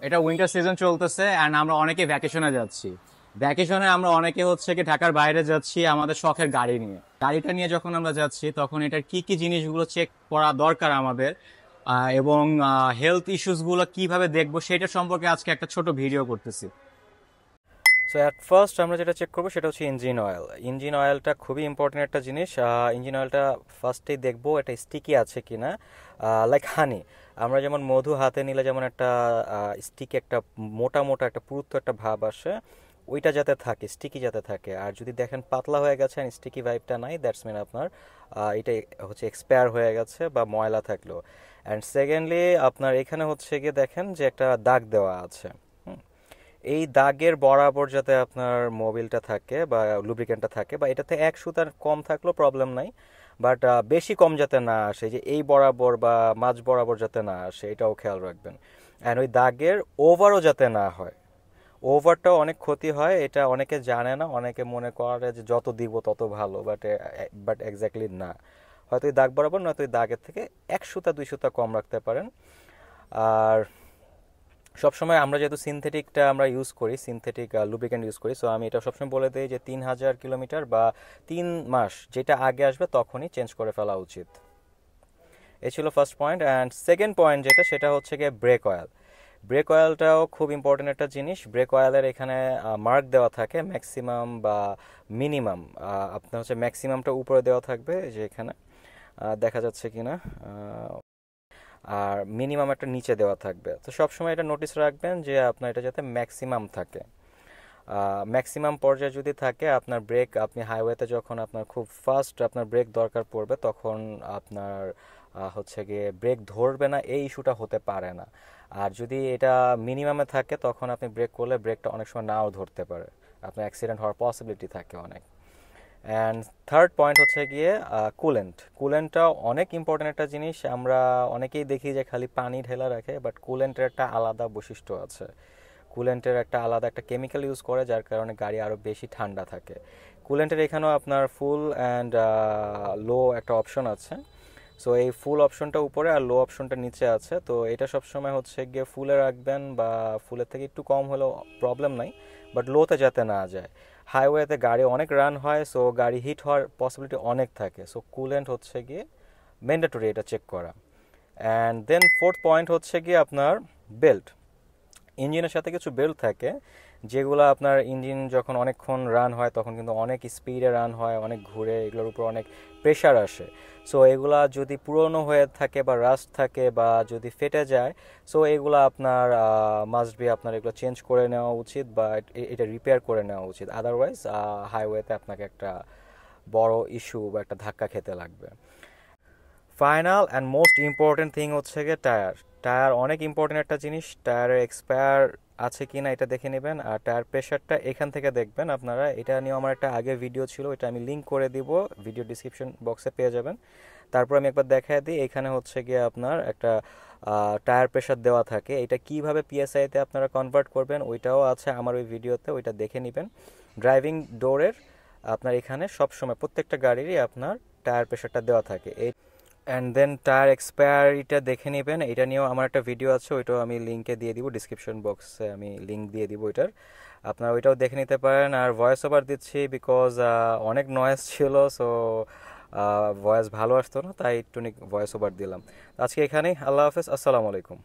এটা winter season চলতেছে and আমরা অনেকে ভ্যাকেশনে যাচ্ছি। ভ্যাকেশনে আমরা অনেকে হচ্ছে কি ঢাকার বাইরে যাচ্ছি আমাদের শখের গাড়ি নিয়ে। গাড়িটা নিয়ে যখন আমরা যাচ্ছি তখন এটার কি কি জিনিসগুলো চেক করা দরকার আমাদের, এবং হেলথ ইস্যুস গুলো কিভাবে দেখবো সেটা সম্পর্কে আজকে একটা ছোট ভিডিও করতেছি। সো অ্যাট ফার্স্ট আমরা যেটা চেক করবো সেটা হচ্ছে ইঞ্জিন অয়েল। ইঞ্জিন অয়েলটা খুবই ইম্পর্টেন্ট একটা জিনিস। ইঞ্জিন অয়েলটা ফার্স্টেই দেখবো এটা স্টিকি আছে কিনা, লাইক হানি। আমরা যেমন মধু হাতে নিলে যেমন একটা স্টিকি, একটা মোটা মোটা একটা পুরুত্ব একটা ভাব আসে, ওইটা যাতে থাকে, স্টিকি যাতে থাকে। আর যদি দেখেন পাতলা হয়ে গেছে আর স্টিকি ভাইবটা নাই, দ্যাটস মিন আপনার এটা হচ্ছে এক্সপায়ার হয়ে গেছে বা ময়লা থাকলো। অ্যান্ড সেকেন্ডলি আপনার এখানে হচ্ছে গিয়ে দেখেন যে একটা দাগ দেওয়া আছে। এই দাগের বরাবর যাতে আপনার মোবিলটা থাকে বা লুব্রিকেন্টটা থাকে, বা এটাতে এক সুতার কম থাকলেও প্রবলেম নাই, বাট বেশি কম যাতে না আসে, যে এই বরাবর বা মাঝ বরাবর যাতে না আসে, এটাও খেয়াল রাখবেন। অ্যান্ড ওই দাগের ওভারও যাতে না হয়। ওভারটাও অনেক ক্ষতি হয়, এটা অনেকে জানে না, অনেকে মনে করে যে যত দিব তত ভালো, বাট এক্স্যাক্টলি না। হয়তো ওই দাগ বরাবর, নয়তো ওই দাগের থেকে এক সুতা দুই সুতা কম রাখতে পারেন। আর সবসময় আমরা যেহেতু সিনথেটিকটা আমরা ইউজ করি, সিনথেটিক লুব্রিকেন্ট ইউজ করি, সো আমি এটা সবসময় বলে দিই যে 3000 কিলোমিটার বা 3 মাস যেটা আগে আসবে তখনই চেঞ্জ করে ফেলা উচিত। এই ছিল first point. And second point যেটা, সেটা হচ্ছে গিয়ে ব্রেক অয়েল। ব্রেক অয়েলটাও খুব ইম্পর্টেন্ট একটা জিনিস। ব্রেক অয়েলের এখানে মার্ক দেওয়া থাকে ম্যাক্সিমাম বা মিনিমাম। আপনার হচ্ছে ম্যাক্সিমামটা উপরে দেওয়া থাকবে, যে এখানে দেখা যাচ্ছে কিনা, আর মিনিমাম একটা নিচে দেওয়া থাকবে। তো সবসময় এটা নোটিস রাখবেন যে আপনার এটা যাতে ম্যাক্সিমাম থাকে। ম্যাক্সিমাম পর্যায়ে যদি থাকে, আপনার ব্রেক, আপনি হাইওয়েতে যখন আপনার খুব ফাস্ট আপনার ব্রেক দরকার পড়বে, তখন আপনার হচ্ছে গিয়ে ব্রেক ধরবে না, এই ইস্যুটা হতে পারে না। আর যদি এটা মিনিমামে থাকে, তখন আপনি ব্রেক করলে ব্রেকটা অনেক সময় নাও ধরতে পারে, আপনার অ্যাক্সিডেন্ট হওয়ার পসিবিলিটি থাকে অনেক। অ্যান্ড থার্ড পয়েন্ট হচ্ছে গিয়ে কুলেন্ট। কুলেন্টটাও অনেক ইম্পর্টেন্ট একটা জিনিস। আমরা অনেকেই দেখি যে খালি পানি ঢেলা রাখে, বাট কুলেন্টের একটা আলাদা বৈশিষ্ট্য আছে। কুলেন্টের একটা আলাদা একটা কেমিক্যাল ইউজ করে, যার কারণে গাড়ি আরও বেশি ঠান্ডা থাকে। কুলেন্টের এখানেও আপনার ফুল অ্যান্ড লো একটা অপশন আছে। সো এই ফুল অপশনটা উপরে আর লো অপশনটা নিচে আছে। তো এটা সবসময় হচ্ছে গিয়ে ফুলে রাখবেন, বা ফুলের থেকে একটু কম হলেও প্রবলেম নাই, বাট লোতে যাতে না যায়। হাইওয়েতে গাড়ি অনেক রান হয়, সো গাড়ি হিট হওয়ার পসিবিলিটি অনেক থাকে। সো কুলেন্ট হচ্ছে গিয়ে ম্যান্ডেটরি এটা চেক করা। অ্যান্ড দেন ফোর্থ পয়েন্ট হচ্ছে গিয়ে আপনার বেল্ট। ইঞ্জিনের সাথে কিছু বেল্ট থাকে, যেগুলো আপনার ইঞ্জিন যখন অনেকক্ষণ রান হয় তখন কিন্তু অনেক স্পিডে রান হয়, অনেক ঘুরে, এগুলোর উপর অনেক প্রেশার আসে। সো এগুলা যদি পুরনো হয়ে থাকে বা রাস্ট থাকে বা যদি ফেটে যায়, সো এগুলো আপনার মাস্ট বি আপনার এগুলো চেঞ্জ করে নেওয়া উচিত, বা এটা রিপেয়ার করে নেওয়া উচিত। আদারওয়াইজ হাইওয়েতে আপনাকে একটা বড় ইস্যু বা একটা ধাক্কা খেতে লাগবে। Final and most important thing হচ্ছে গিয়ে টায়ার। টায়ার অনেক ইম্পর্টেন্ট একটা জিনিস। টায়ারের এক্সপায়ার আছে কি না এটা দেখে নেবেন, আর টায়ার প্রেশারটা এখান থেকে দেখবেন আপনারা। এটা নিয়ে আমার একটা আগে ভিডিও ছিল, এটা আমি লিঙ্ক করে দিব, ভিডিও ডিসক্রিপশন বক্সে পেয়ে যাবেন। তারপর আমি একবার দেখায় দিই, এখানে হচ্ছে গিয়ে আপনার একটা টায়ার প্রেশার দেওয়া থাকে। এটা কিভাবে পিএসআইতে আপনারা কনভার্ট করবেন ওইটাও আছে আমার ওই ভিডিওতে, ওইটা দেখে নেবেন। ড্রাইভিং ডোরের আপনার এখানে সবসময় প্রত্যেকটা গাড়িরই আপনার টায়ার প্রেশারটা দেওয়া থাকে। অ্যান্ড দেন টায়ার এক্সপায়ারিটা দেখে নেবেন, এটা নিয়েও আমার একটা ভিডিও আছে, ওইটাও আমি লিঙ্কে দিয়ে দিব, ডিসক্রিপশন বক্সে আমি লিঙ্ক দিয়ে দিব ওইটার, আপনারা ওইটাও দেখে নিতে পারেন। আর ভয়েস ওভার দিচ্ছি বিকজ অনেক নয়েজ ছিল, সো ভয়েস ভালো আসতো না, তাই একটু ভয়েস ওভার দিলাম। আজকে এখানেই, আল্লাহ হাফেজ, আসসালামু আলাইকুম।